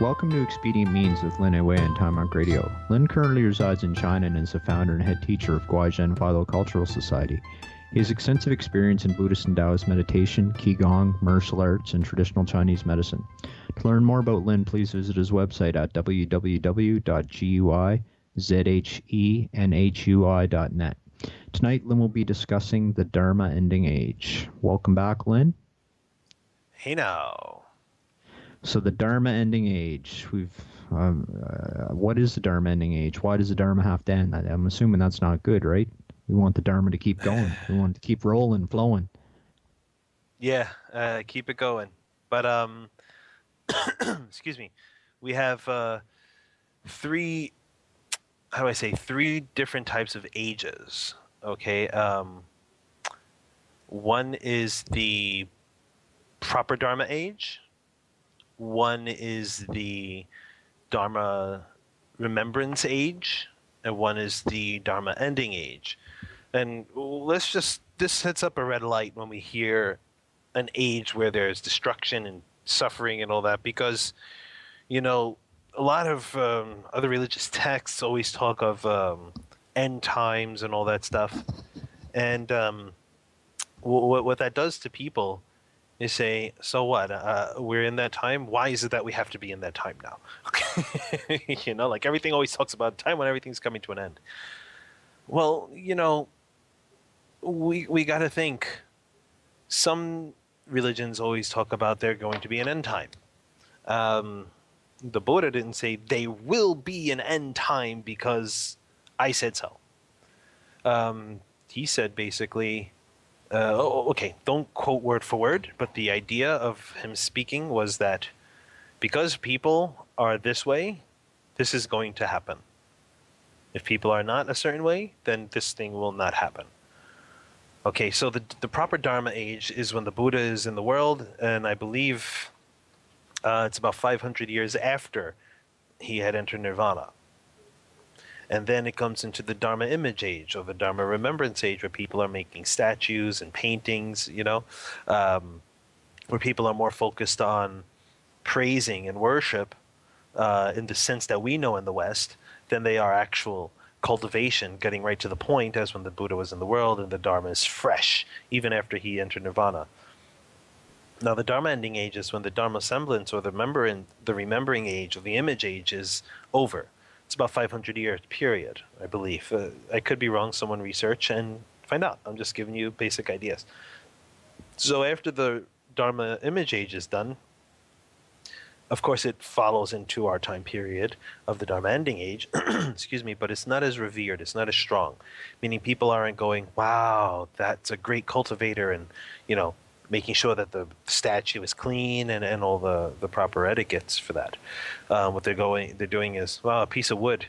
Welcome to Expedient Means with Lin Wei on Time Monk Radio. Lin currently resides in China and is the founder and head teacher of Guaizhen Philo-Cultural Society. He has extensive experience in Buddhist and Taoist meditation, Qigong, martial arts, and traditional Chinese medicine. To learn more about Lin, please visit his website at www.guizhenhui.net. Tonight, Lin will be discussing the Dharma ending age. Welcome back, Lin. Hey now. So the Dharma ending age, what is the Dharma ending age? Why does the Dharma have to end? I'm assuming that's not good, right? We want the Dharma to keep going. We want it to keep rolling, flowing. Yeah, keep it going. But, excuse me, we have three different types of ages, okay? One is the proper Dharma age. One is the Dharma remembrance age, and one is the Dharma ending age. And this sets up a red light when we hear an age where there's destruction and suffering and all that, because, you know, a lot of other religious texts always talk of end times and all that stuff. And what that does to people is say, so what? We're in that time. Why is it that we have to be in that time now? You know, like everything always talks about a time when everything's coming to an end. Well, you know, we got to think. Some religions always talk about there going to be an end time. The Buddha didn't say they will be an end time because I said so. He said basically, okay, don't quote word for word, but the idea of him speaking was that because people are this way, this is going to happen. If people are not a certain way, then this thing will not happen. Okay, so the proper Dharma age is when the Buddha is in the world, and I believe it's about 500 years after he had entered Nirvana. And then it comes into the Dharma image age, or the Dharma remembrance age, where people are making statues and paintings, you know, where people are more focused on praising and worship in the sense that we know in the West than they are actual cultivation, getting right to the point, as when the Buddha was in the world and the Dharma is fresh, even after he entered Nirvana. Now, the Dharma ending age is when the Dharma semblance, or the remembering age, or the image age is over. It's about 500-year period, I believe. I could be wrong. Someone research and find out. I'm just giving you basic ideas. So after the Dharma image age is done, of course, it follows into our time period of the Dharma ending age, excuse me, but it's not as revered, it's not as strong, meaning people aren't going, wow, that's a great cultivator, and, you know, making sure that the statue is clean and all the proper etiquettes for that. What they're doing is, well, a piece of wood,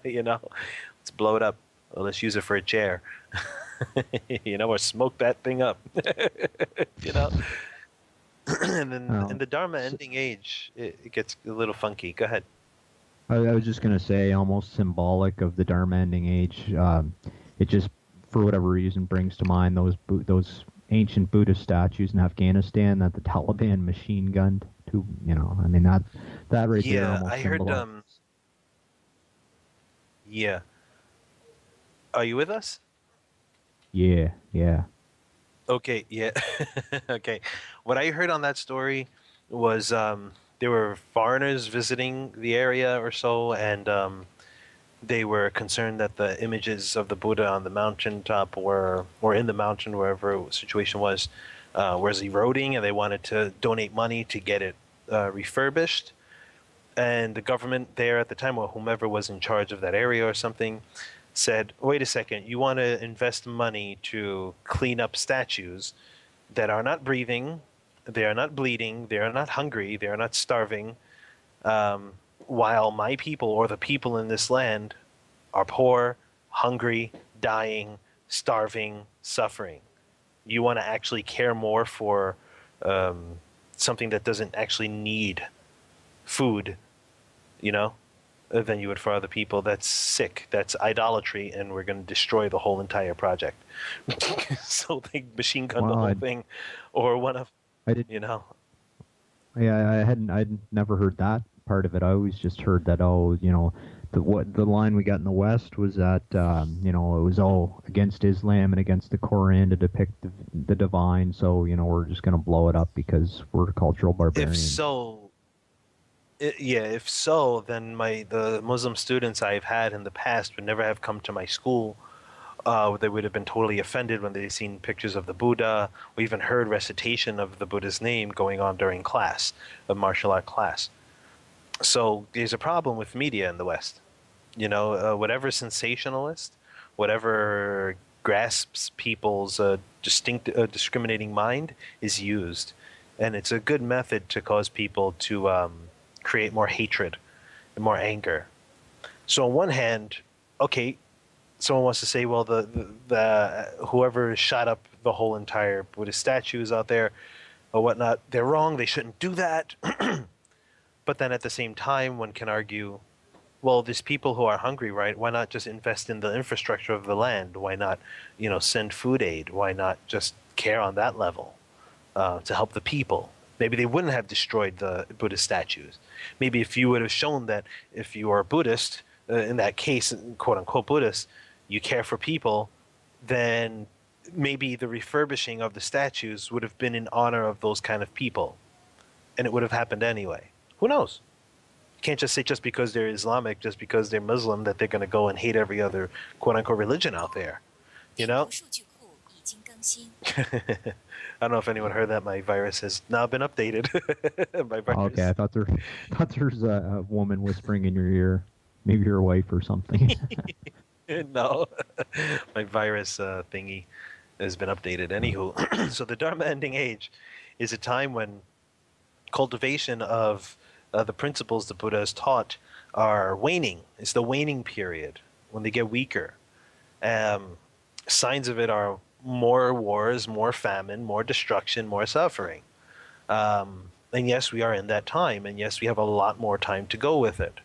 you know, let's blow it up, or let's use it for a chair, you know, or smoke that thing up, you know. And then in the Dharma ending age, it gets a little funky. Go ahead. I was just going to say, almost symbolic of the Dharma ending age, it just, for whatever reason, brings to mind those ancient Buddhist statues in Afghanistan that the Taliban machine gunned to, you know, I mean, that right there almost I heard, yeah. Are you with us? Yeah. Okay, yeah. Okay. What I heard on that story was there were foreigners visiting the area or so, and they were concerned that the images of the Buddha on the mountaintop or in the mountain, wherever the situation was eroding, and they wanted to donate money to get it refurbished. And the government there at the time, or whomever was in charge of that area or something, said, wait a second, you want to invest money to clean up statues that are not breathing, they are not bleeding, they are not hungry, they are not starving, while my people, or the people in this land, are poor, hungry, dying, starving, suffering. You want to actually care more for something that doesn't actually need food, you know, than you would for other people. That's sick. That's idolatry, and we're going to destroy the whole entire project. So they machine gunned the whole thing, or one of, you know. Yeah, I'd never heard that part of it. I always just heard that, oh, the line we got in the West was that it was all against Islam and against the Quran to depict the divine. So we're just gonna blow it up because we're cultural If barbarians. so, yeah, if so, then the Muslim students I've had in the past would never have come to my school. They would have been totally offended when they seen pictures of the Buddha, or even heard recitation of the Buddha's name going on during class, a martial art class. So there's a problem with media in the West. Whatever sensationalist, whatever grasps people's distinct discriminating mind is used, and it's a good method to cause people to create more hatred and more anger. So on one hand, okay, someone wants to say, well, the whoever shot up the whole entire Buddhist statues out there or whatnot, they're wrong. They shouldn't do that. But then at the same time, one can argue, well, there's people who are hungry, right? Why not just invest in the infrastructure of the land? Why not, send food aid? Why not just care on that level to help the people? Maybe they wouldn't have destroyed the Buddhist statues. Maybe if you would have shown that if you are a Buddhist, in that case, quote unquote Buddhist, you care for people, then maybe the refurbishing of the statues would have been in honor of those kind of people. And it would have happened anyway. Who knows? You can't just say just because they're Islamic, just because they're Muslim, that they're going to go and hate every other quote unquote religion out there. You know? I don't know if anyone heard that. My virus has now been updated. My virus. Okay, I thought there's a woman whispering in your ear, maybe your wife or something. No, my virus thingy has been updated. Anywho, so the Dharma ending age is a time when cultivation of the principles the Buddha has taught are waning. It's the waning period when they get weaker. Signs of it are more wars, more famine, more destruction, more suffering. And yes, we are in that time, and yes, we have a lot more time to go with it.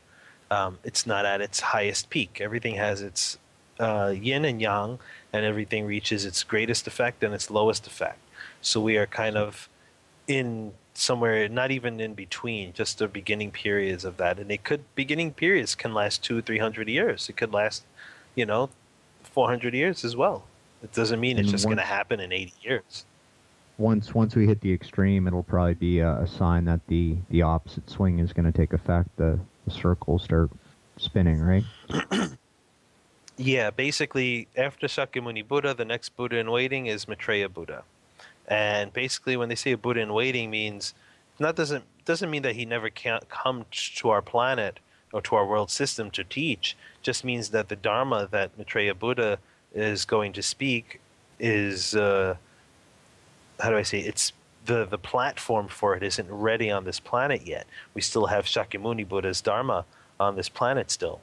It's not at its highest peak. Everything has its yin and yang, and everything reaches its greatest effect and its lowest effect. So we are kind of in somewhere, not even in between, just the beginning periods of that. And beginning periods can last 200-300 years. It could last, 400 years as well. It doesn't mean it's just going to happen in 80 years. Once we hit the extreme, it'll probably be a sign that the opposite swing is going to take effect. The circles start spinning, right? Yeah, basically, after Shakyamuni Buddha, the next Buddha in waiting is Maitreya Buddha. And basically, when they say a Buddha in waiting, means that doesn't mean that he never can't come to our planet or to our world system to teach. Just means that the Dharma that Maitreya Buddha is going to speak is how do I say? It's the platform for it isn't ready on this planet yet. We still have Shakyamuni Buddha's Dharma on this planet still.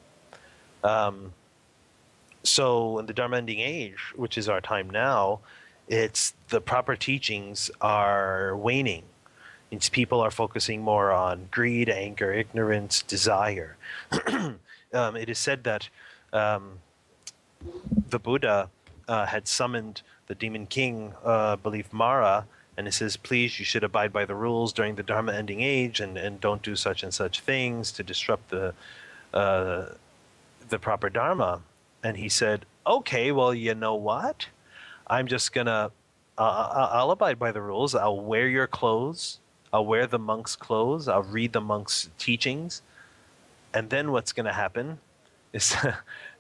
So in the Dharma ending age, which is our time now, it's the proper teachings are waning. It's people are focusing more on greed, anger, ignorance, desire. It is said that the Buddha had summoned the demon king, I believe Mara, and it says, please, you should abide by the rules during the Dharma ending age and don't do such and such things to disrupt the proper Dharma. And he said, okay, well, you know what? I'm just going to, I'll abide by the rules. I'll wear your clothes. I'll wear the monk's clothes. I'll read the monk's teachings. And then what's going to happen is,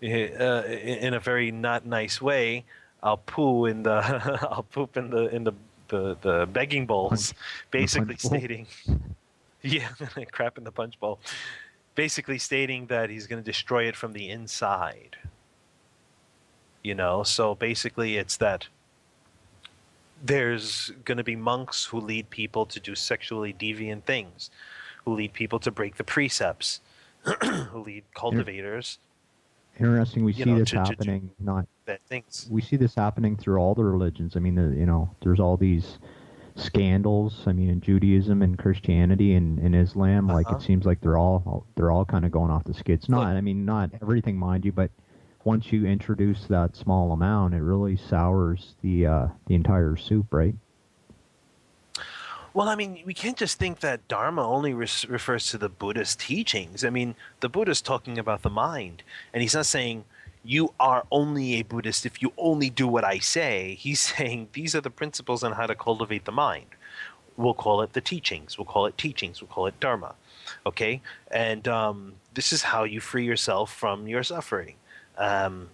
in a very not nice way, I'll poo in the, I'll poop in the begging bowls, basically stating, yeah, crap in the punch bowl, basically stating that he's going to destroy it from the inside. So basically it's that there's going to be monks who lead people to do sexually deviant things, who lead people to break the precepts, who lead cultivators. Interesting. We see this happening. Not bad things. We see this happening through all the religions. I mean, there's all these scandals. I mean, in Judaism and Christianity and in Islam, like it seems like they're all kind of going off the skids. Not everything, mind you, but once you introduce that small amount, it really sours the entire soup, right? Well, I mean, we can't just think that Dharma only refers to the Buddha's teachings. I mean, the Buddha's talking about the mind, and he's not saying you are only a Buddhist if you only do what I say. He's saying these are the principles on how to cultivate the mind. We'll call it the teachings. We'll call it teachings. We'll call it Dharma. Okay? And this is how you free yourself from your suffering. Um,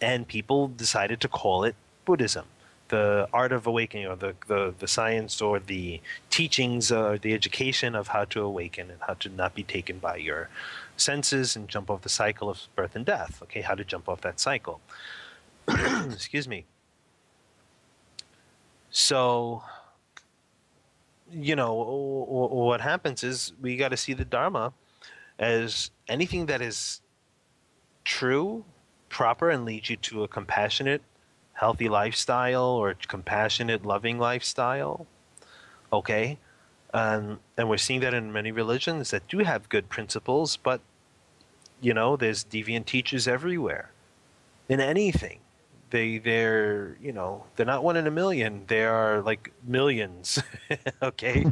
and people decided to call it Buddhism. The art of awakening, or the science or the teachings or the education of how to awaken and how to not be taken by your senses and jump off the cycle of birth and death. Okay, how to jump off that cycle. Excuse me. So, what happens is we got to see the Dharma as anything that is true, proper, and leads you to a compassionate, healthy lifestyle or compassionate, loving lifestyle. Okay? And we're seeing that in many religions that do have good principles, but, there's deviant teachers everywhere in anything. They're not one in a million. There are like millions. Okay?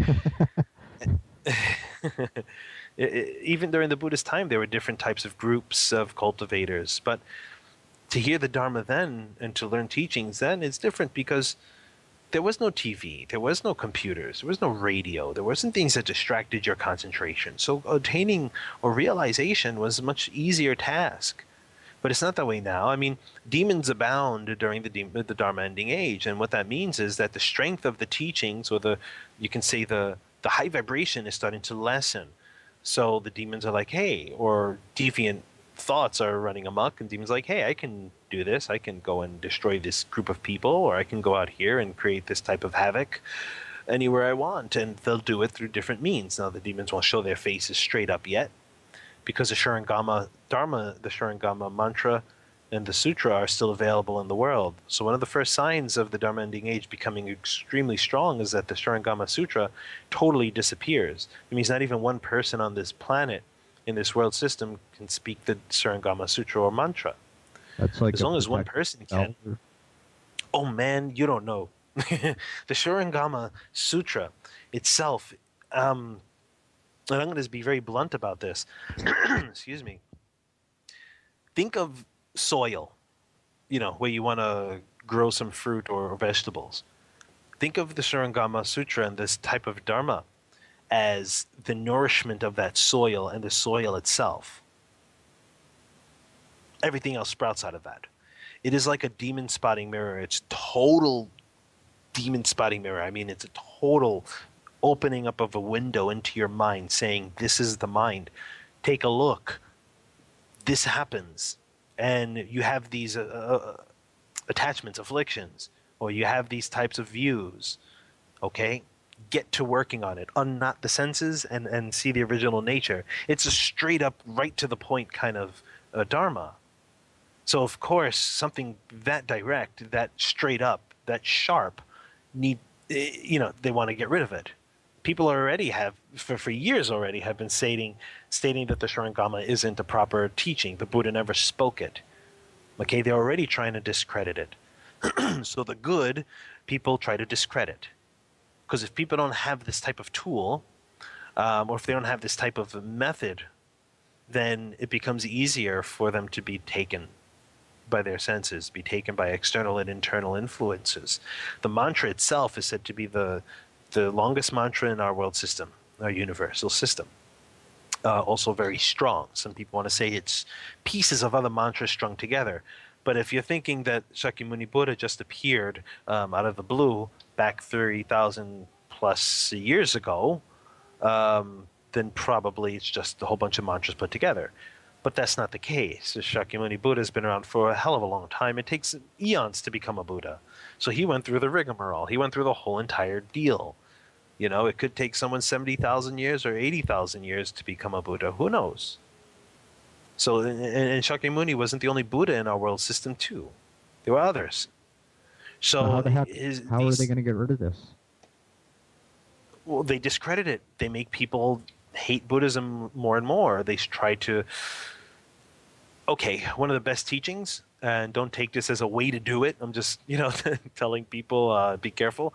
Even during the Buddhist time, there were different types of groups of cultivators. But to hear the Dharma then and to learn teachings then is different because there was no TV, there was no computers, there was no radio, there wasn't things that distracted your concentration. So attaining or realization was a much easier task. But it's not that way now. I mean, demons abound during the Dharma ending age, and what that means is that the strength of the teachings, or you can say the high vibration, is starting to lessen. So the demons are like, hey, or deviant thoughts are running amok, and demons are like, hey, I can do this. I can go and destroy this group of people, or I can go out here and create this type of havoc anywhere I want, and they'll do it through different means. Now the demons won't show their faces straight up yet, because the Shurangama Dharma, the Shurangama mantra, and the sutra are still available in the world. So one of the first signs of the Dharma ending age becoming extremely strong is that the Shurangama Sutra totally disappears. It means not even one person on this planet, in this world system, can speak the Shurangama Sutra or mantra. That's like as long as one person can. Oh man, you don't know. The Shurangama Sutra itself, and I'm going to be very blunt about this. Excuse me. Think of soil, where you want to grow some fruit or vegetables. Think of the Shurangama Sutra and this type of Dharma as the nourishment of that soil and the soil itself. Everything else sprouts out of that. It is like a demon spotting mirror. It's total demon spotting mirror. I mean, it's a total opening up of a window into your mind saying, this is the mind. Take a look. This happens. And you have these attachments, afflictions, or you have these types of views. Okay? Get to working on it. Unknot the senses and see the original nature. It's a straight up, right to the point kind of Dharma. So, of course, something that direct, that straight up, that sharp, they want to get rid of it. People already have, for years already, have been stating that the Shurangama isn't a proper teaching. The Buddha never spoke it. Okay, they're already trying to discredit it. So the good people try to discredit. Because if people don't have this type of tool, or if they don't have this type of method, then it becomes easier for them to be taken by their senses, be taken by external and internal influences. The mantra itself is said to be the longest mantra in our world system, our universal system. Also very strong. Some people want to say it's pieces of other mantras strung together. But if you're thinking that Shakyamuni Buddha just appeared out of the blue back 30,000 plus years ago, then probably it's just a whole bunch of mantras put together. But that's not the case. The Shakyamuni Buddha has been around for a hell of a long time. It takes eons to become a Buddha. So he went through the rigmarole. He went through the whole entire deal. It could take someone 70,000 years or 80,000 years to become a Buddha. Who knows? So, and Shakyamuni wasn't the only Buddha in our world system, too. There were others. So how are they going to get rid of this? Well, they discredit it. They make people hate Buddhism more and more. They try to... Okay, one of the best teachings, and don't take this as a way to do it, I'm just, telling people, be careful,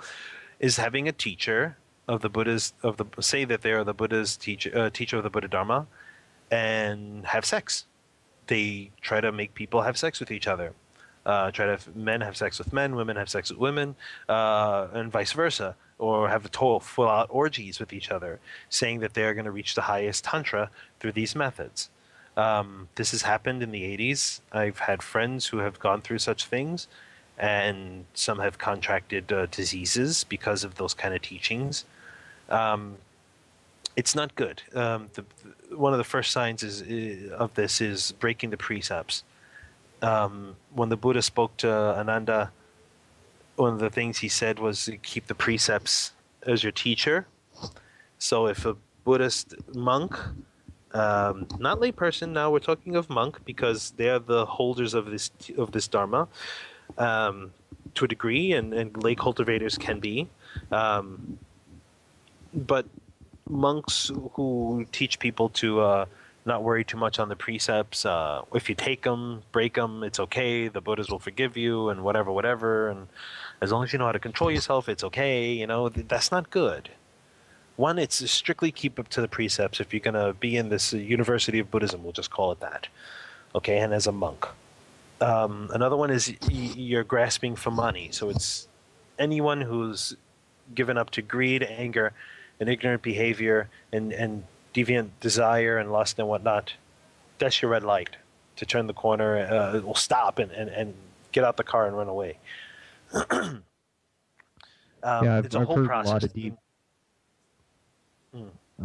is having a teacher of the Buddha's say that they are the Buddha's teacher of the Buddha Dharma, and have sex. They try to make people have sex with each other. Try to have men have sex with men, women have sex with women, and vice versa, or have total full-out orgies with each other, saying that they're going to reach the highest tantra through these methods. This has happened in the 80s. I've had friends who have gone through such things, and some have contracted diseases because of those kind of teachings. It's not good. One of the first signs of this is breaking the precepts. When the Buddha spoke to Ananda, one of the things he said was keep the precepts as your teacher. So if a Buddhist monk, not layperson, now we're talking of monk because they are the holders of this Dharma to a degree, and lay cultivators can be. But monks who teach people to not worry too much on the precepts. If you take them, break them, it's okay. The Buddhas will forgive you, and whatever. And as long as you know how to control yourself, it's okay. You know, that's not good. One, it's strictly keep up to the precepts. If you're going to be in this University of Buddhism, we'll just call it that. Okay, and as a monk. Another one is you're grasping for money. So it's anyone who's given up to greed, anger, and ignorant behavior, and deviant desire and lust and whatnot. That's your red light to turn the corner, will stop and get out the car and run away. I've whole heard process. a lot of deep.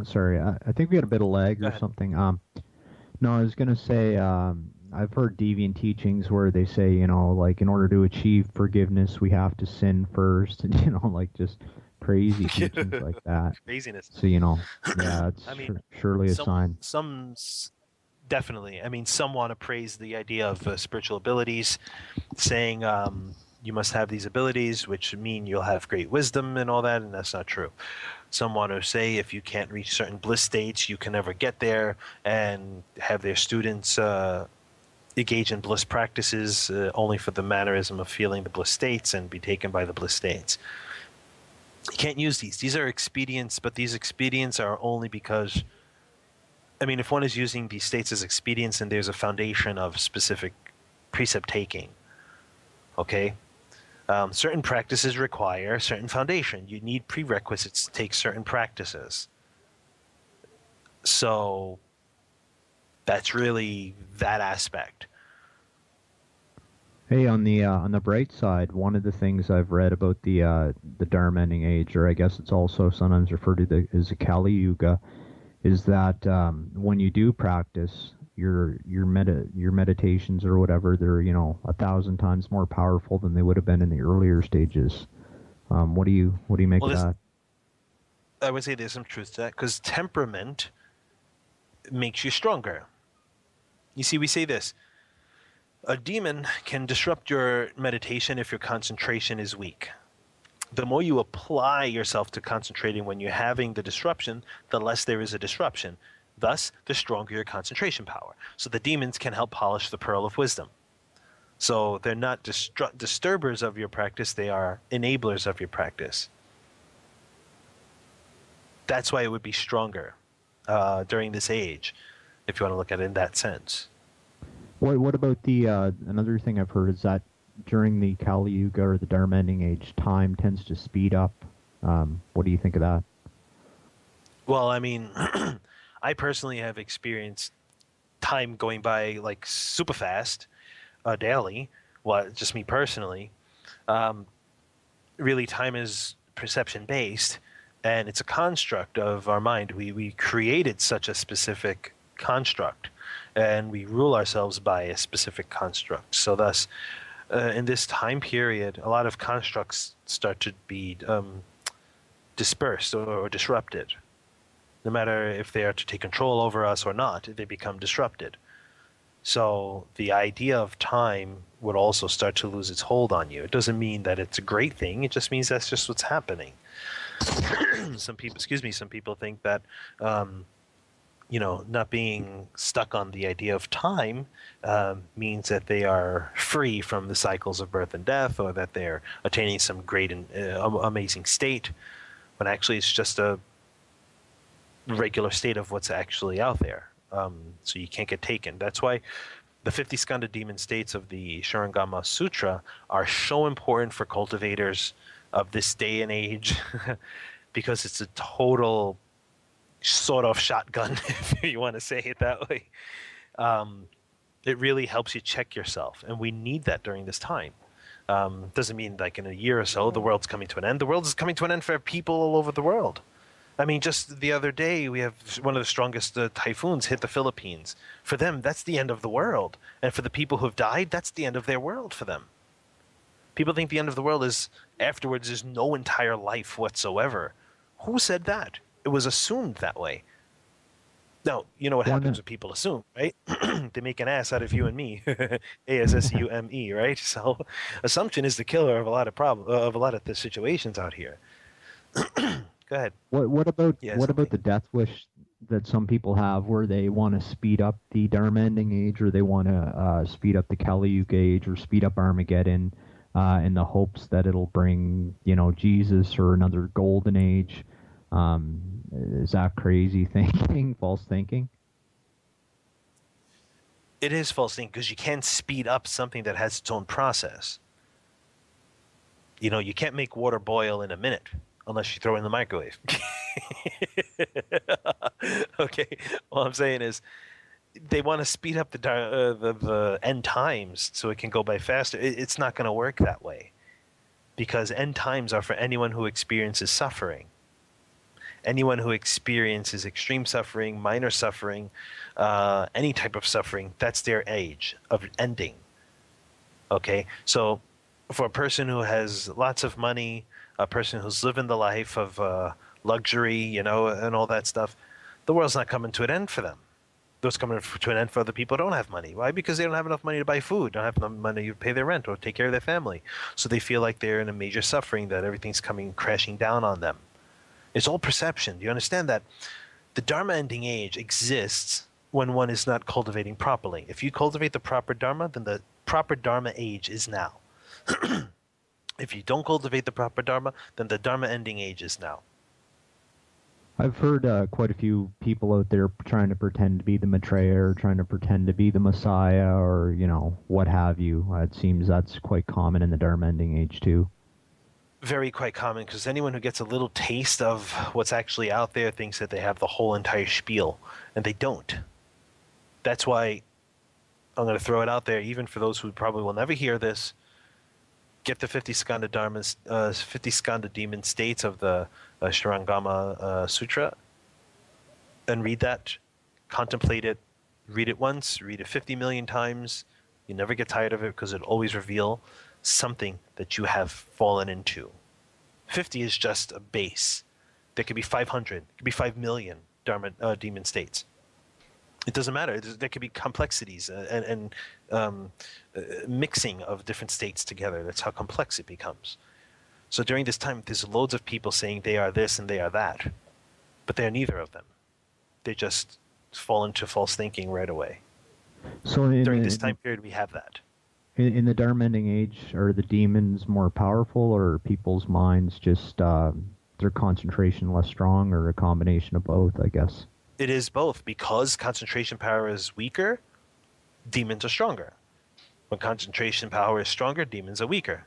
Sorry, I think we had a bit of lag or something. No, I was gonna say I've heard deviant teachings where they say, you know, like in order to achieve forgiveness, we have to sin first, and you know, like just crazy teachings like that. Craziness. So you know, yeah, it's surely a sign. Definitely. I mean, some want to praise the idea of spiritual abilities, saying you must have these abilities, which mean you'll have great wisdom and all that, and that's not true. Some want to say if you can't reach certain bliss states, you can never get there, and have their students engage in bliss practices only for the mannerism of feeling the bliss states and be taken by the bliss states. You can't use these. These are expedients, but these expedients are only because, I mean, if one is using these states as expedients, and there's a foundation of specific precept taking, okay? Certain practices require certain foundation. You need prerequisites to take certain practices. So that's really that aspect. Hey, on the bright side, one of the things I've read about the Dharma ending age, or I guess it's also sometimes referred to as the Kali Yuga, is that when you do practice your meditations or whatever, they're 1,000 times more powerful than they would have been in the earlier stages. What do you make of that? I would say there's some truth to that, because temperament makes you stronger. You see, we say this. A demon can disrupt your meditation if your concentration is weak. The more you apply yourself to concentrating when you're having the disruption, the less there is a disruption. Thus, the stronger your concentration power. So the demons can help polish the pearl of wisdom. So they're not disturbers of your practice, they are enablers of your practice. That's why it would be stronger during this age, if you want to look at it in that sense. What about the another thing I've heard is that during the Kali Yuga or the Dharma ending age, time tends to speed up. What do you think of that? Well, I mean, I personally have experienced time going by like super fast daily. Well, just me personally. Really, time is perception based, and it's a construct of our mind. We created such a specific construct, and we rule ourselves by a specific construct. So thus, in this time period, a lot of constructs start to be dispersed or disrupted. No matter if they are to take control over us or not, they become disrupted. So the idea of time would also start to lose its hold on you. It doesn't mean that it's a great thing. It just means that's just what's happening. Some people think that not being stuck on the idea of time means that they are free from the cycles of birth and death, or that they're attaining some great and amazing state. when actually it's just a regular state of what's actually out there. So you can't get taken. That's why the 50 skandha demon states of the Shurangama Sutra are so important for cultivators of this day and age, because it's a total sort of shotgun, if you want to say it that way. It really helps you check yourself, and we need that during this time. Doesn't mean like in a year or so the world's coming to an end. The world is coming to an end for people all over the world. I mean, just the other day, we have one of the strongest typhoons hit the Philippines. For them, that's the end of the world. And for the people who have died, that's the end of their world for them. People think the end of the world is afterwards there's no entire life whatsoever. Who said that? It was assumed that way. Now, you know what happens when people assume, right? They make an ass out of you and me. ASSUME, right? So assumption is the killer of a lot of the situations out here. Go ahead. What about Yeah, what about something. the death wish that some people have, where they want to speed up the Dharma ending age, or they want to speed up the Kali Yuga age, or speed up Armageddon, in the hopes that it'll bring, Jesus or another golden age? Is that crazy thinking, false thinking? It is false thinking because you can't speed up something that has its own process. You can't make water boil in a minute unless you throw it in the microwave. Okay, all I'm saying is they want to speed up the end times so it can go by faster. It's not going to work that way, because end times are for anyone who experiences suffering. Anyone who experiences extreme suffering, minor suffering, any type of suffering, that's their age of ending. Okay, so for a person who has lots of money, a person who's living the life of luxury, and all that stuff, the world's not coming to an end for them. It's coming to an end for other people who don't have money. Why? Because they don't have enough money to buy food, don't have enough money to pay their rent or take care of their family. So they feel like they're in a major suffering, that everything's coming crashing down on them. It's all perception. Do you understand that? The Dharma ending age exists when one is not cultivating properly. If you cultivate the proper Dharma, then the proper Dharma age is now. If you don't cultivate the proper Dharma, then the Dharma ending age is now. I've heard quite a few people out there trying to pretend to be the Maitreya, or trying to pretend to be the Messiah, or, what have you. It seems that's quite common in the Dharma ending age, too. Very quite common, because anyone who gets a little taste of what's actually out there thinks that they have the whole entire spiel, and they don't. That's why I'm going to throw it out there, even for those who probably will never hear this. Get the 50 skandha dharmas, 50 skandha demon states of the Shurangama Sutra, and read that, contemplate it, read it once, read it 50 million times. You never get tired of it, because it'll always reveal something that you have fallen into. 50 is just a base. There could be 500, it could be 5 million demon states. It doesn't matter. There could be complexities and mixing of different states together. That's how complex it becomes. So during this time, there's loads of people saying they are this and they are that, but they're neither of them. They just fall into false thinking right away. So during this time period, we have that. In the Dharma ending age, are the demons more powerful, or are people's minds just their concentration less strong, or a combination of both, I guess? It is both, because concentration power is weaker, demons are stronger. When concentration power is stronger, demons are weaker.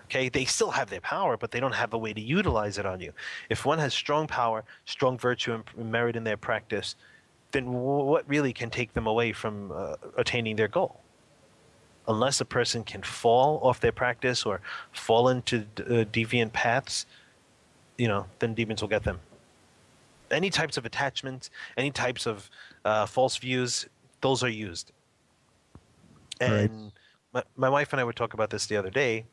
Okay, they still have their power, but they don't have a way to utilize it on you. If one has strong power, strong virtue, and merit in their practice, then what really can take them away from attaining their goal? Unless a person can fall off their practice or fall into deviant paths, then demons will get them. Any types of attachments, any types of false views, those are used. And my wife and I would talk about this the other day.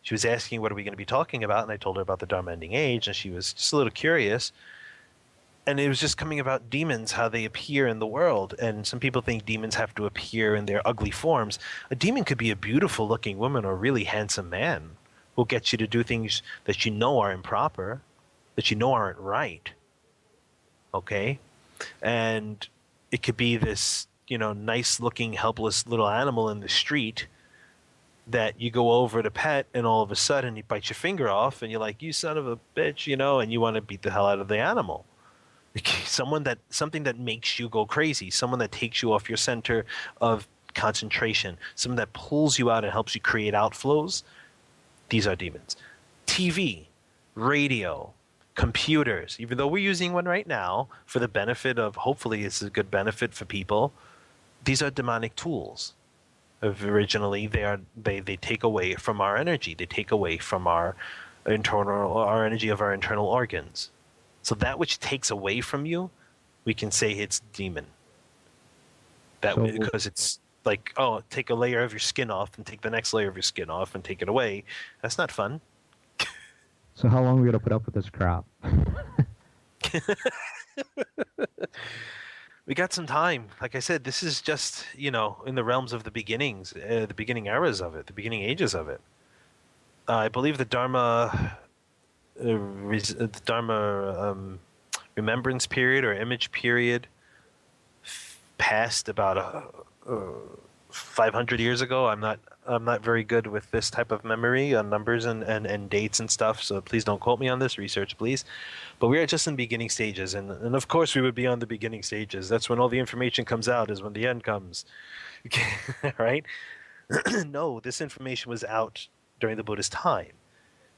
She was asking, what are we going to be talking about? And I told her about the Dharma ending age, and she was just a little curious. And it was just coming about demons, how they appear in the world. And some people think demons have to appear in their ugly forms. A demon could be a beautiful looking woman or a really handsome man who'll get you to do things that you know are improper, that you know aren't right. Okay? And it could be this, nice looking, helpless little animal in the street that you go over to pet and all of a sudden you bite your finger off and you're like, you son of a bitch, you know, and you want to beat the hell out of the animal. Something that makes you go crazy, someone that takes you off your center of concentration, someone that pulls you out and helps you create outflows. These are demons. TV, radio, computers, even though we're using one right now for the benefit of, hopefully it's a good benefit for people, these are demonic tools. Originally, they take away from our energy. They take away from our energy of our internal organs. So that which takes away from you, we can say it's demon. Because it's like, oh, take a layer of your skin off and take the next layer of your skin off and take it away. That's not fun. So how long are we going to put up with this crap? We got some time. Like I said, this is just, in the realms of the beginnings, the beginning eras of it, the beginning ages of it. I believe the Dharma remembrance period or image period passed about 500 years ago. I'm not very good with this type of memory on numbers and dates and stuff, so please don't quote me on this. Research, please. But we are just in beginning stages, and of course we would be on the beginning stages. That's when all the information comes out, is when the end comes. Right? No, this information was out during the Buddha's time.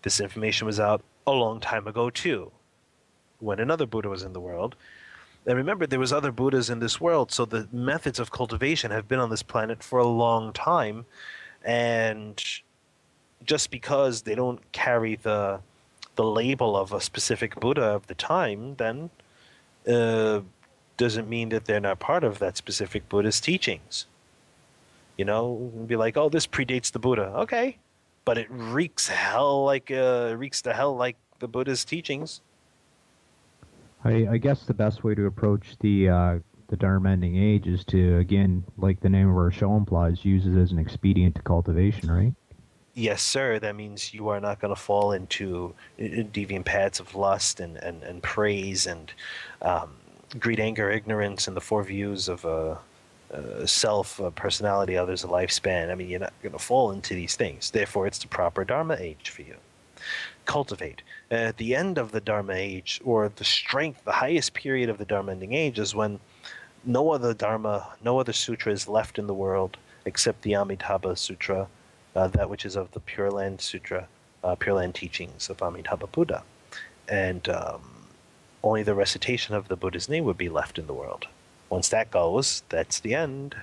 This information was out a long time ago too, when another Buddha was in the world. And remember, there was other Buddhas in this world, so the methods of cultivation have been on this planet for a long time. And just because they don't carry the label of a specific Buddha of the time, then doesn't mean that they're not part of that specific Buddha's teachings. Be like, oh, this predates the Buddha. Okay, but it reeks to hell like the Buddha's teachings. I guess the best way to approach the Dharma ending age is to, again, like the name of our show implies, use it as an expedient to cultivation, right? Yes, sir. That means you are not going to fall into deviant paths of lust and praise and greed, anger, ignorance, and the four views of self, personality, others, a lifespan. I mean, you're not going to fall into these things. Therefore, it's the proper Dharma age for you. Cultivate. At the end of the Dharma age, or the highest period of the Dharma ending age, is when no other sutra is left in the world except the Amitabha Sutra, that which is of the Pure Land Sutra, Pure Land teachings of Amitabha Buddha. And only the recitation of the Buddha's name would be left in the world. Once that goes, that's the end.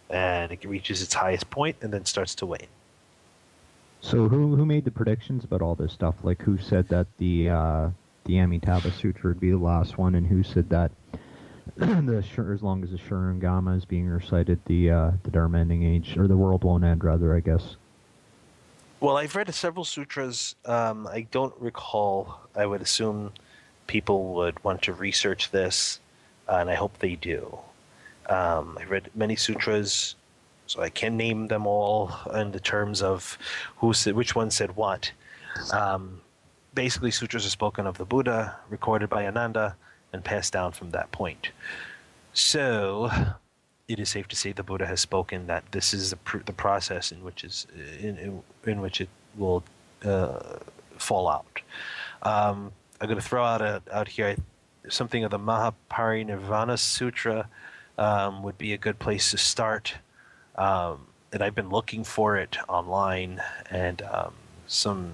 And it reaches its highest point and then starts to wane. So who made the predictions about all this stuff? Like, who said that the Amitabha Sutra would be the last one, and who said that as long as the Shurangama is being recited, the Dharma ending age, or the world won't end, rather, I guess? Well, I've read several sutras. I don't recall. I would assume people would want to research this, and I hope they do. I've read many sutras, so I can name them all in the terms of which one said what. Basically, sutras are spoken of the Buddha, recorded by Ananda, and passed down from that point. So it is safe to say the Buddha has spoken that this is the process in which it will fall out. I'm going to throw out here something of the Mahaparinirvana Sutra would be a good place to start. And I've been looking for it online, and some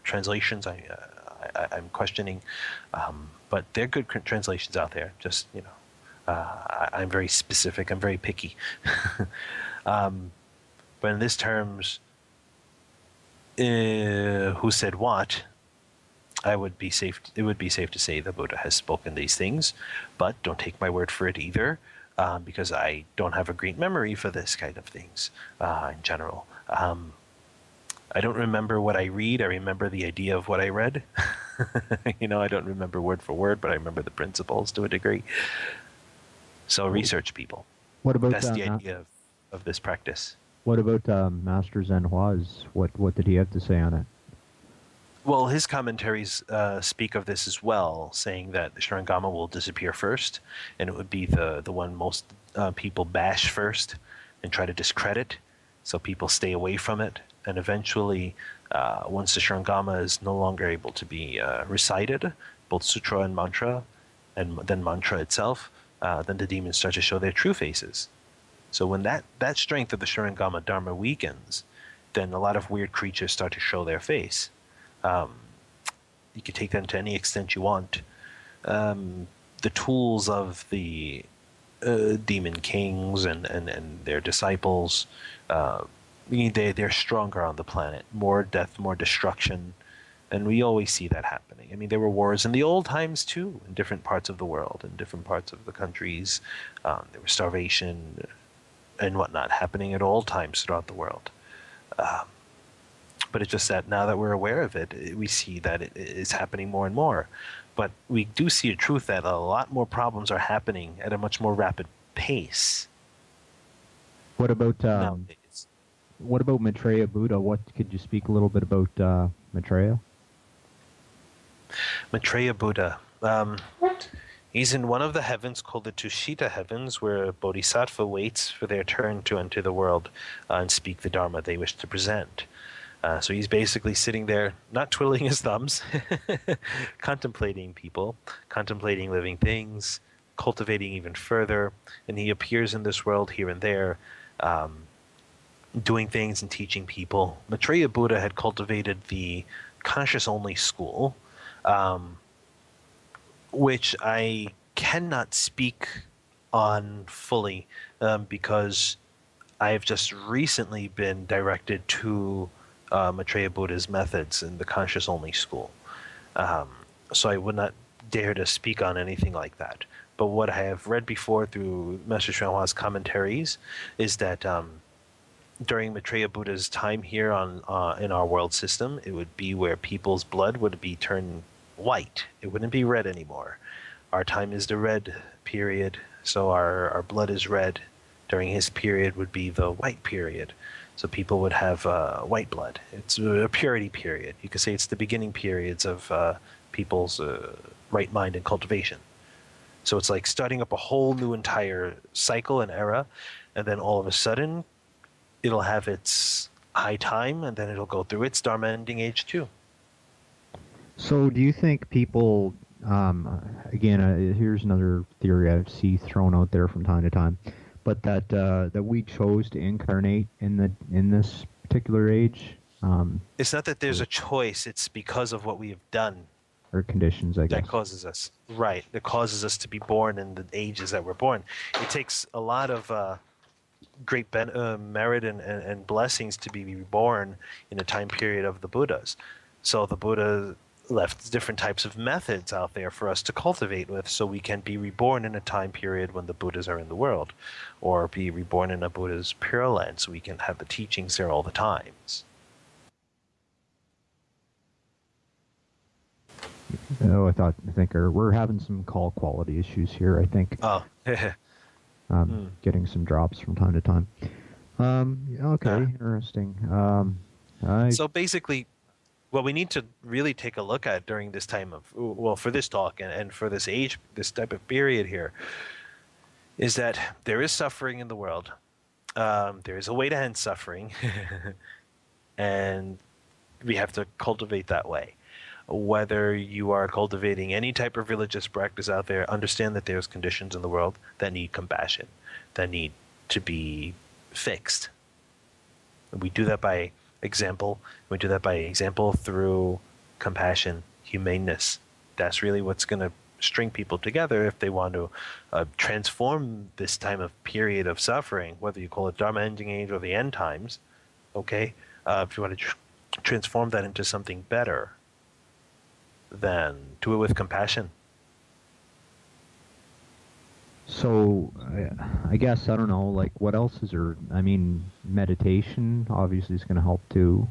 translations I'm questioning, but there are good translations out there. Just I'm very specific. I'm very picky. But in this terms, who said what? It would be safe to say the Buddha has spoken these things, but don't take my word for it either. Because I don't have a great memory for this kind of things in general. I don't remember what I read. I remember the idea of what I read. I don't remember word for word, but I remember the principles to a degree. So research, people. What about that's the idea of this practice. What about Master Zen Hua's? What did he have to say on it? Well, his commentaries speak of this as well, saying that the Shurangama will disappear first, and it would be the one most people bash first and try to discredit, so people stay away from it. And eventually, once the Shurangama is no longer able to be recited, both sutra and mantra, and then mantra itself, then the demons start to show their true faces. So when that strength of the Shurangama Dharma weakens, then a lot of weird creatures start to show their face. You can take them to any extent you want. The tools of the demon kings and their disciples, they're stronger on the planet. More death, more destruction. And we always see that happening. I mean, there were wars in the old times too, in different parts of the world, in different parts of the countries. There was starvation and whatnot happening at all times throughout the world. But it's just that now that we're aware of it, we see that it is happening more and more. But we do see a truth that a lot more problems are happening at a much more rapid pace. What about nowadays. What about Maitreya Buddha? What could you speak a little bit about Maitreya? Maitreya Buddha. He's in one of the heavens called the Tushita heavens, where a bodhisattva waits for their turn to enter the world and speak the Dharma they wish to present. So he's basically sitting there, not twiddling his thumbs, contemplating people, contemplating living things, cultivating even further. And he appears in this world here and there, doing things and teaching people. Maitreya Buddha had cultivated the conscious-only school, which I cannot speak on fully because I have just recently been directed to Maitreya Buddha's methods in the conscious-only school. So I would not dare to speak on anything like that. But what I have read before through Master Xuanhua's commentaries is that during Maitreya Buddha's time here in our world system, it would be where people's blood would be turned white. It wouldn't be red anymore. Our time is the red period, so our blood is red. During his period would be the white period. So people would have white blood. It's a purity period. You could say it's the beginning periods of people's right mind and cultivation. So it's like starting up a whole new entire cycle and era, and then all of a sudden it'll have its high time, and then it'll go through its Dharma ending age too. So do you think people, again, here's another theory I see thrown out there from time to time, but that we chose to incarnate in this particular age? It's not that there's a choice, it's because of what we have done. Or conditions, I guess. That causes us, right, that causes us to be born in the ages that we're born. It takes a lot of great merit and blessings to be reborn in a time period of the Buddhas. So the Buddha left different types of methods out there for us to cultivate with, so we can be reborn in a time period when the Buddhas are in the world, or be reborn in a Buddha's Pure Land, so we can have the teachings there all the times. Oh, I think we're having some call quality issues here. I think. Oh. Getting some drops from time to time. Okay, interesting. So basically, what we need to really take a look at during this time of, well, for this talk and for this age, this type of period here, is that there is suffering in the world. There is a way to end suffering, and we have to cultivate that way. Whether you are cultivating any type of religious practice out there, understand that there's conditions in the world that need compassion, that need to be fixed. We do that by example. We do that by example through compassion, humaneness. That's really what's going to string people together if they want to transform this time of period of suffering, whether you call it Dharma ending age or the end times. Okay, if you want to transform that into something better, then do it with compassion. So, I guess, I don't know, like, what else is there? I mean, meditation obviously is going to help too.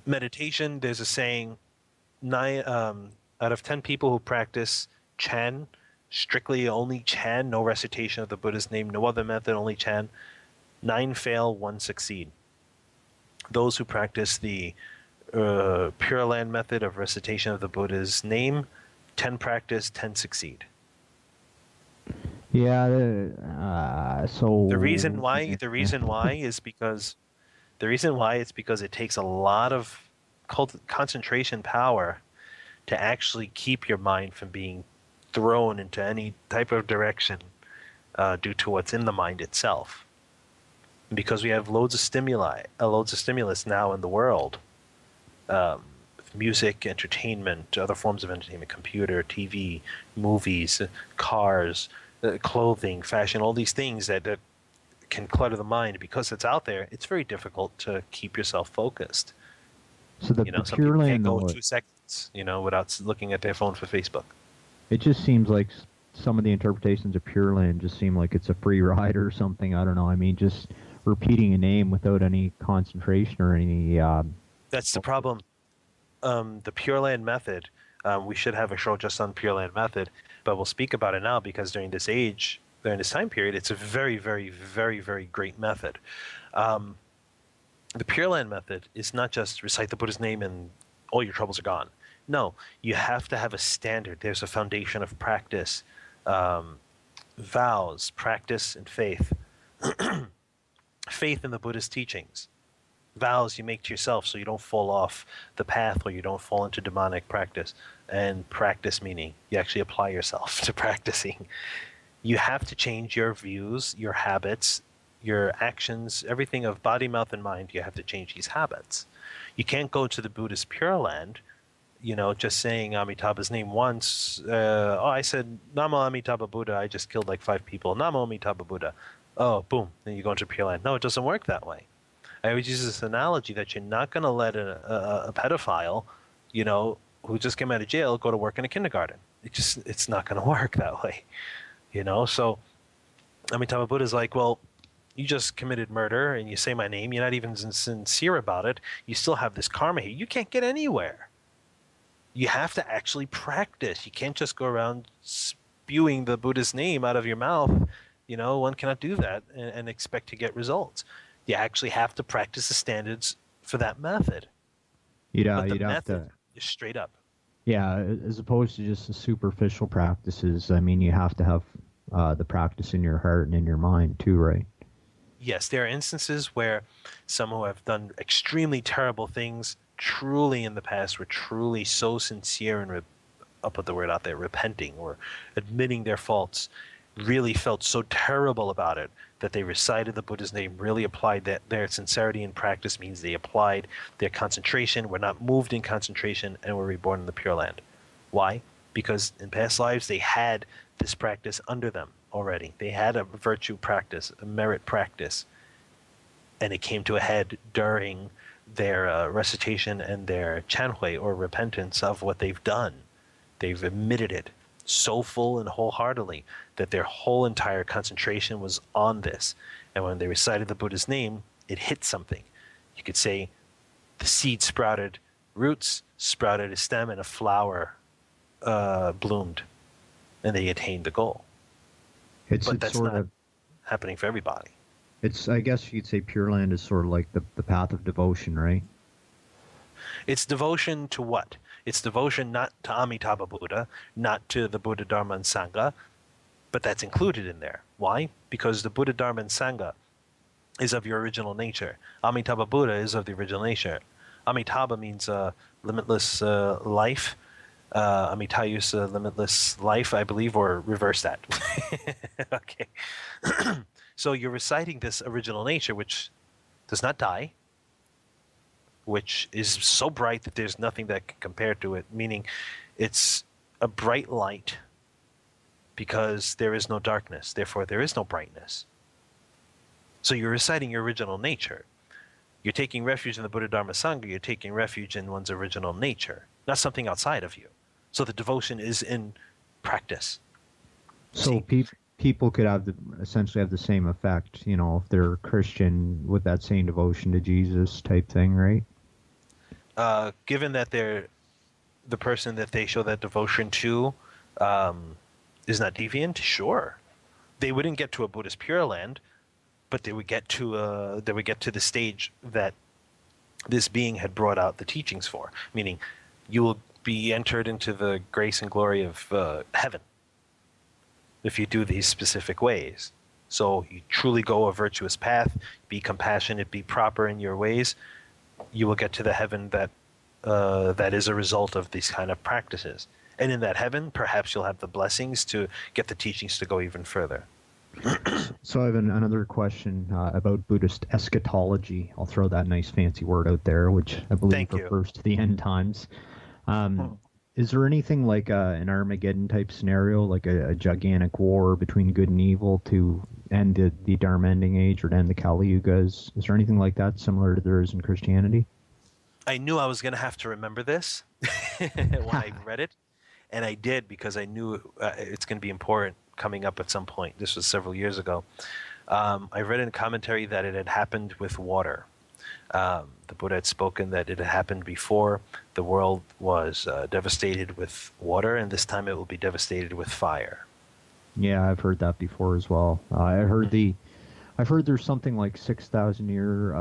Meditation, there's a saying, 9 out of 10 people who practice Chan, strictly only Chan, no recitation of the Buddha's name, no other method, only Chan, 9 fail, 1 succeed. Those who practice the Pure Land method of recitation of the Buddha's name, 10 practice, 10 succeed. Yeah. The So. reason why is because it takes a lot of concentration power to actually keep your mind from being thrown into any type of direction due to what's in the mind itself. And because we have loads of stimulus now in the world, music, entertainment, other forms of entertainment, computer, TV, movies, cars, clothing, fashion, all these things that can clutter the mind. Because it's out there, it's very difficult to keep yourself focused. So the Some Pure people can't Land go though, 2 seconds, without looking at their phone for Facebook. it just seems like some of the interpretations of Pure Land just seem like it's a free ride or something. I don't know. I mean, just repeating a name without any concentration or any. That's the problem. The Pure Land method, we should have a show just on Pure Land method, but we'll speak about it now because during this time period, it's a very, very, very, very great method. The Pure Land method is not just recite the Buddha's name and all your troubles are gone. No, you have to have a standard. There's a foundation of practice, vows, practice, and faith. Faith in the Buddhist teachings. Vows you make to yourself so you don't fall off the path or you don't fall into demonic practice. And practice meaning you actually apply yourself to practicing. You have to change your views, your habits, your actions, everything of body, mouth, and mind. You have to change these habits. You can't go to the Buddhist Pure Land, just saying Amitabha's name once. I said Namo Amitabha Buddha. I just killed like 5 people. Namo Amitabha Buddha. Oh, boom. Then you go into Pure Land. No, it doesn't work that way. I always use this analogy that you're not going to let a pedophile, who just came out of jail, go to work in a kindergarten. It's not going to work that way, So Amitabha Buddha is like, well, you just committed murder and you say my name. You're not even sincere about it. You still have this karma here. You can't get anywhere. You have to actually practice. You can't just go around spewing the Buddha's name out of your mouth. One cannot do that and expect to get results. You actually have to practice the standards for that method. But the You'd have method to. is straight up. Yeah, as opposed to just the superficial practices. I mean, you have to have the practice in your heart and in your mind too, right? Yes, there are instances where some who have done extremely terrible things truly in the past were truly so sincere and I'll put the word out there, repenting or admitting their faults, really felt so terrible about it that they recited the Buddha's name, really applied that their sincerity in practice means they applied their concentration, were not moved in concentration, and were reborn in the Pure Land. Why? Because in past lives they had this practice under them already. They had a virtue practice, a merit practice, and it came to a head during their recitation and their chanhui or repentance of what they've done. They've admitted it so full and wholeheartedly that their whole entire concentration was on this. And when they recited the Buddha's name, it hit something. You could say the seed sprouted roots, sprouted a stem, and a flower bloomed, and they attained the goal. But that's sort not of. happening for everybody. I guess you'd say Pure Land is sort of like the path of devotion, right? It's devotion to what? It's devotion not to Amitabha Buddha, not to the Buddha, Dharma, and Sangha, but that's included in there. Why? Because the Buddha, Dharma, and Sangha is of your original nature. Amitabha Buddha is of the original nature. Amitabha means limitless life. Amitayus, limitless life, I believe, or reverse that. Okay. So you're reciting this original nature, which does not die, which is so bright that there's nothing that can compare to it, meaning it's a bright light because there is no darkness, therefore there is no brightness. So you're reciting your original nature. You're taking refuge in the Buddha, Dharma, Sangha. You're taking refuge in one's original nature, not something outside of you. So the devotion is in practice. So people could essentially have the same effect, if they're Christian with that same devotion to Jesus type thing, right? Given that they're the person that they show that devotion to is not deviant, sure, they wouldn't get to a Buddhist Pure Land, but they would get to the stage that this being had brought out the teachings for, meaning you will be entered into the grace and glory of heaven. if you do these specific ways. So you truly go a virtuous path, be compassionate, be proper in your ways, you will get to the heaven that is a result of these kind of practices. And in that heaven, perhaps you'll have the blessings to get the teachings to go even further. So I have another question about Buddhist eschatology. I'll throw that nice fancy word out there, which I believe refers to the end times. Is there anything like an Armageddon type scenario, like a gigantic war between good and evil to end the Dharma ending age or to end the Kali Yuga? Is there anything like that similar to there is in Christianity? I knew I was going to have to remember this when I read it, and I did because I knew it's going to be important coming up at some point. This was several years ago. I read in a commentary that it had happened with water. The Buddha had spoken that it had happened before. The world was devastated with water, and this time it will be devastated with fire. Yeah, I've heard that before as well. I've heard there's something like 6,000 year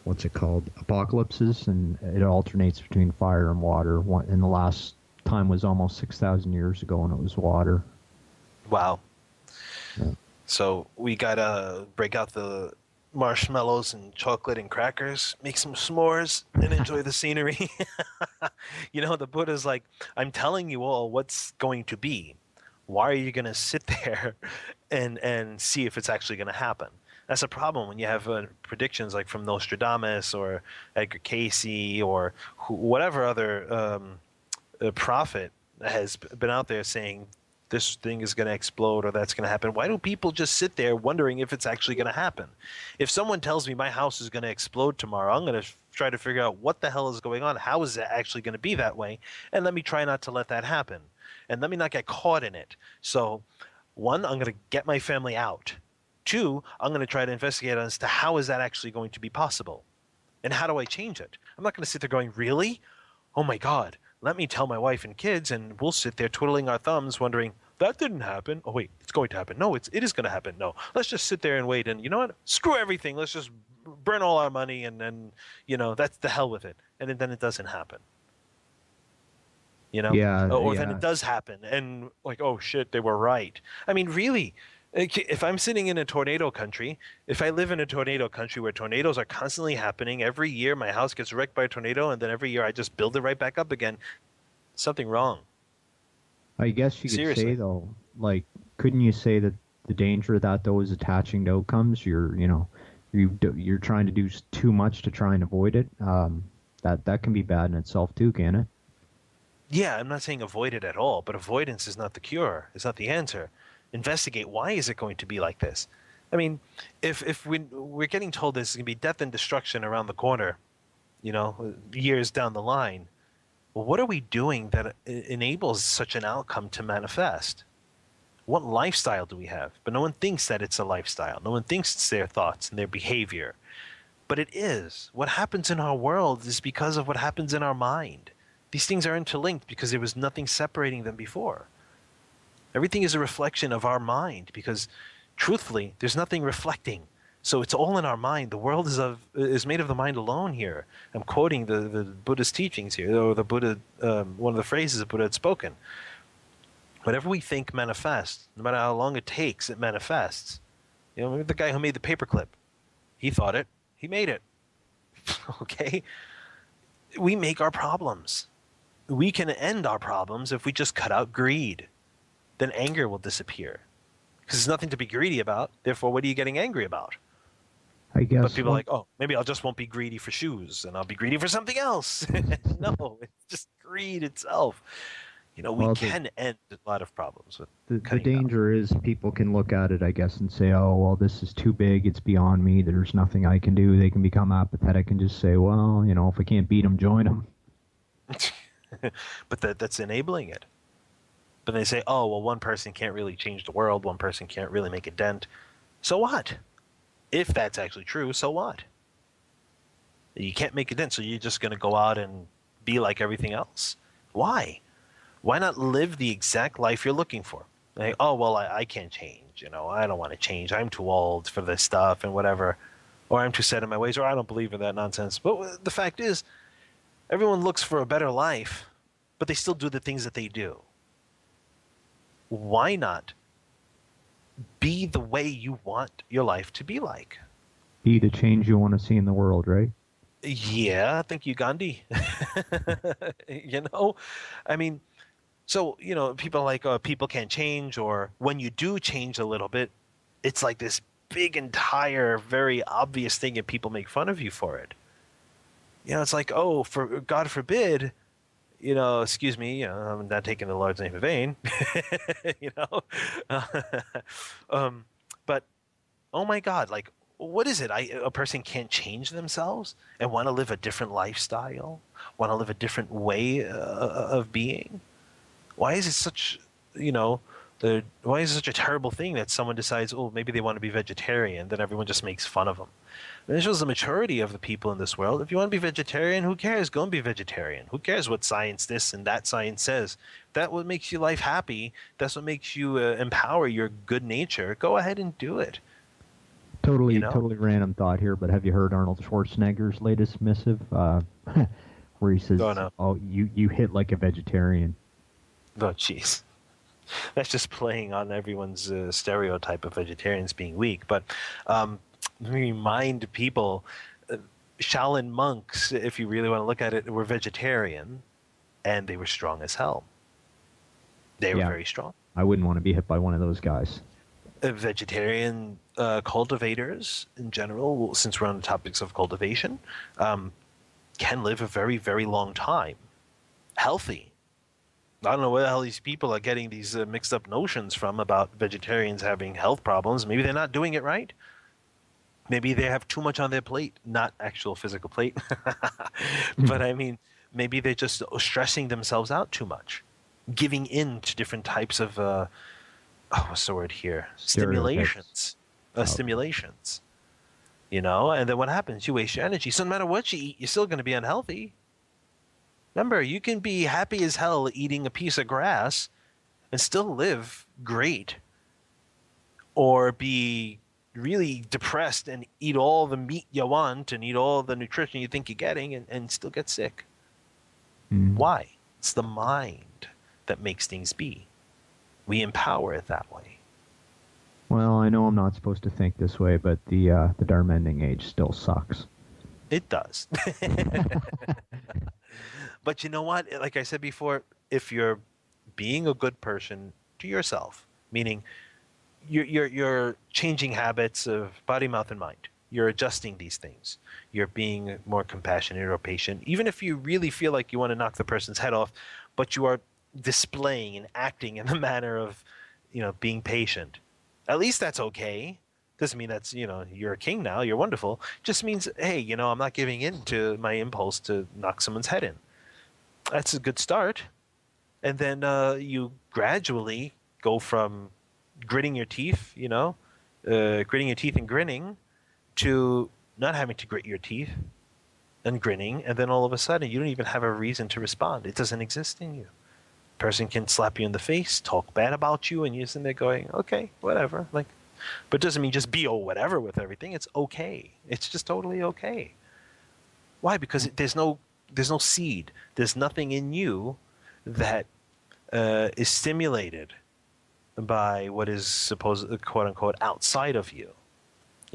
what's it called, apocalypses, and it alternates between fire and water. And the last time was almost 6,000 years ago, and it was water. Wow. Yeah. So we gotta break out the marshmallows and chocolate and crackers, make some s'mores, and enjoy the scenery. The Buddha's like, I'm telling you all what's going to be. Why are you going to sit there and see if it's actually going to happen? That's a problem when you have predictions like from Nostradamus or Edgar Cayce or whatever other prophet has been out there saying this thing is going to explode or that's going to happen. Why do people just sit there wondering if it's actually going to happen? If someone tells me my house is going to explode tomorrow, I'm going to try to figure out what the hell is going on. How is it actually going to be that way? And let me try not to let that happen. And let me not get caught in it. So, one, I'm going to get my family out. Two, I'm going to try to investigate as to how is that actually going to be possible? And how do I change it? I'm not going to sit there going, really? Oh my God. Let me tell my wife and kids, and we'll sit there twiddling our thumbs wondering, that didn't happen. Oh, wait, it's going to happen. No, it is going to happen. No, let's just sit there and wait. And you know what? Screw everything. Let's just burn all our money and then, that's the hell with it. And then it doesn't happen. Yeah. Or then it does happen. And like, oh, shit, they were right. I mean, really, if I'm sitting in a tornado country, if I live in a tornado country where tornadoes are constantly happening, every year my house gets wrecked by a tornado, and then every year I just build it right back up again, something wrong. I guess you could say, though, like, couldn't you say that the danger of that, though, is attaching to outcomes? You're trying to do too much to try and avoid it. That can be bad in itself, too, can it? Yeah, I'm not saying avoid it at all, but avoidance is not the cure. It's not the answer. Investigate, why is it going to be like this? I mean, if we're getting told there's going to be death and destruction around the corner, years down the line, well, what are we doing that enables such an outcome to manifest? What lifestyle do we have? But no one thinks that it's a lifestyle. No one thinks it's their thoughts and their behavior. But it is. What happens in our world is because of what happens in our mind. These things are interlinked because there was nothing separating them before. Everything is a reflection of our mind because, truthfully, there's nothing reflecting. So it's all in our mind. The world is made of the mind alone here. I'm quoting the Buddha's teachings here, or the Buddha, one of the phrases the Buddha had spoken. Whatever we think manifests. No matter how long it takes, it manifests. Maybe the guy who made the paperclip, he thought it, he made it. Okay? We make our problems. We can end our problems if we just cut out greed. Then anger will disappear. Because there's nothing to be greedy about. Therefore, what are you getting angry about? I guess. But people are like, oh, maybe I just won't be greedy for shoes, and I'll be greedy for something else. No, it's just greed itself. We can end a lot of problems with the danger is people can look at it, I guess, and say, oh, well, this is too big. It's beyond me. There's nothing I can do. They can become apathetic and just say, well, if I can't beat them, join them. But that's enabling it. But they say, oh, well, one person can't really change the world. One person can't really make a dent. So what? If that's actually true, so what? You can't make a dent, so you're just going to go out and be like everything else. Why? Why not live the exact life you're looking for? Like, oh, well, I can't change. I don't want to change. I'm too old for this stuff and whatever. Or I'm too set in my ways, or I don't believe in that nonsense. But the fact is, everyone looks for a better life, but they still do the things that they do. why not be the way you want your life to be like? Be the change you want to see in the world, right? Yeah, thank you, Gandhi. You know, I mean, so, people are like, oh, people can't change, or when you do change a little bit, it's like this big, entire, very obvious thing, and people make fun of you for it. It's like, oh, for God forbid, excuse me, I'm not taking the Lord's name in vain, you know, um, but oh my God, like, what is it? A person can't change themselves and want to live a different lifestyle, want to live a different way of being. Why is it such, you know, why is it such a terrible thing that someone decides, oh, maybe they want to be vegetarian, then everyone just makes fun of them? And it shows the maturity of the people in this world. If you want to be vegetarian, who cares? Go and be vegetarian. Who cares what science this and that science says? That what makes your life happy. That's what makes you empower your good nature. Go ahead and do it. Totally random thought here, but have you heard Arnold Schwarzenegger's latest missive, where he says, Oh no. "Oh, you hit like a vegetarian." Oh jeez. That's just playing on everyone's stereotype of vegetarians being weak. But remind people, Shaolin monks, if you really want to look at it, were vegetarian, and they were strong as hell. They were very strong. I wouldn't want to be hit by one of those guys. Vegetarian cultivators in general, since we're on the topics of cultivation, can live a very, very long time, healthy. I don't know where the hell these people are getting these mixed up notions from about vegetarians having health problems. Maybe they're not doing it right. Maybe they have too much on their plate, not actual physical plate. But I mean, maybe they're just stressing themselves out too much, giving in to different types of, what's the word here? Stimulations. Stimulations. And then what happens? You waste your energy. So no matter what you eat, you're still going to be unhealthy. Remember, you can be happy as hell eating a piece of grass and still live great, or be really depressed and eat all the meat you want and eat all the nutrition you think you're getting and still get sick. Why? It's the mind that makes things be. We empower it that way. Well, I know I'm not supposed to think this way, but the Dharma ending age still sucks. It does. But you know what? Like I said before, if you're being a good person to yourself, meaning you're changing habits of body, mouth, and mind. You're adjusting these things. You're being more compassionate or patient. Even if you really feel like you want to knock the person's head off, but you are displaying and acting in the manner of, being patient. At least that's okay. Doesn't mean that's, you're a king now, you're wonderful. Just means, hey, I'm not giving in to my impulse to knock someone's head in. That's a good start. And then you gradually go from gritting your teeth, gritting your teeth and grinning, to not having to grit your teeth and grinning, and then all of a sudden you don't even have a reason to respond. It doesn't exist in you. Person can slap you in the face, talk bad about you, and you're sitting there going, okay, whatever. But it doesn't mean just be whatever with everything. It's okay. It's just totally okay. Why? Because there's no seed. There's nothing in you that is stimulated by what is supposed, quote unquote, outside of you.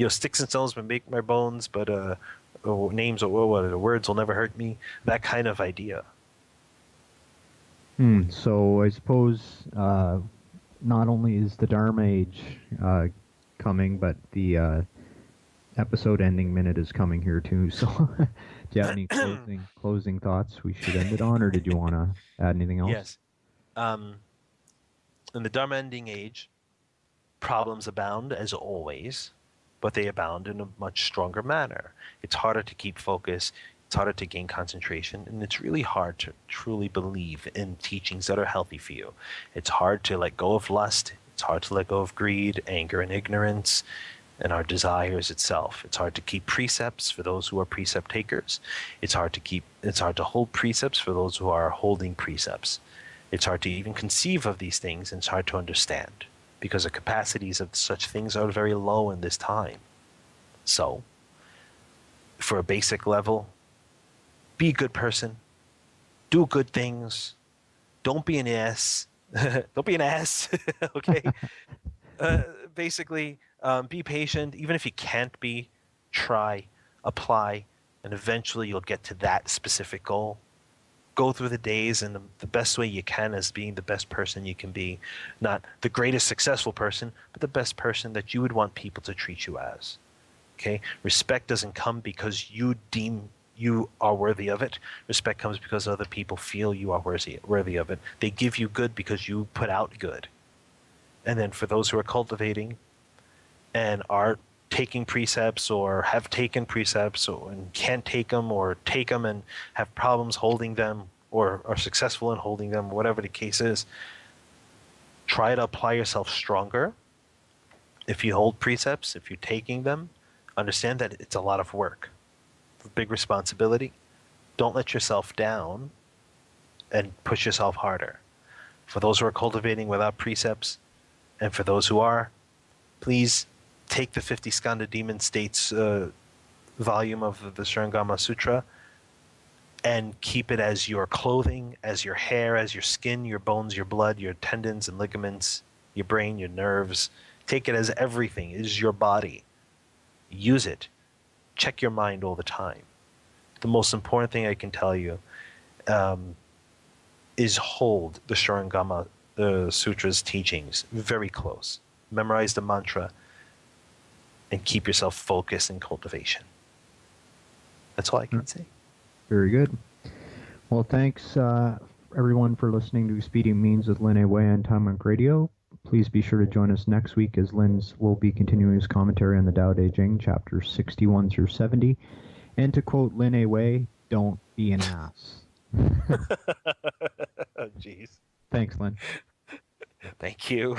Sticks and stones may make my bones, but names or words will never hurt me. That kind of idea. So I suppose not only is the Dharma age coming, but the episode ending minute is coming here too. So do you have any closing thoughts we should end it on, or did you want to add anything else? Yes. In the Dharma ending age, problems abound as always, but they abound in a much stronger manner. It's harder to keep focus. It's harder to gain concentration, and it's really hard to truly believe in teachings that are healthy for you. It's hard to let go of lust. It's hard to let go of greed, anger, and ignorance, and our desires itself. It's hard to keep precepts for those who are precept takers. It's hard to hold precepts for those who are holding precepts. It's hard to even conceive of these things, and it's hard to understand, because the capacities of such things are very low in this time. So, for a basic level, be a good person, do good things, don't be an ass, Don't be an ass. Okay. Uh, Basically, be patient. Even if you can't be, try, apply, and eventually you'll get to that specific goal. Go through the days in the best way you can as being the best person you can be. Not the greatest successful person, but the best person that you would want people to treat you as. Okay? Respect doesn't come because you deem you are worthy of it. Respect comes because other people feel you are worthy of it. They give you good because you put out good. And then for those who are cultivating and are taking precepts or have taken precepts and can't take them or take them and have problems holding them or are successful in holding them, whatever the case is, try to apply yourself stronger. If you hold precepts, if you're taking them, understand that it's a lot of work, a big responsibility. Don't let yourself down and push yourself harder. For those who are cultivating without precepts, and for those who are, please take the 50 Skanda Demon States volume of the Shurangama Sutra and keep it as your clothing, as your hair, as your skin, your bones, your blood, your tendons and ligaments, your brain, your nerves. Take it as everything. It is your body. Use it. Check your mind all the time. The most important thing I can tell you is hold the Shurangama Sutra's teachings very close. Memorize the mantra and keep yourself focused in cultivation. That's all I can say. Very good. Well, thanks everyone for listening to Expedient Means with Lin Wei on Time on Radio. Please be sure to join us next week as Lin will be continuing his commentary on the Tao Te Ching, chapters 61 through 70. And to quote Lin Wei, don't be an ass. Oh, jeez. Thanks, Lin. Thank you.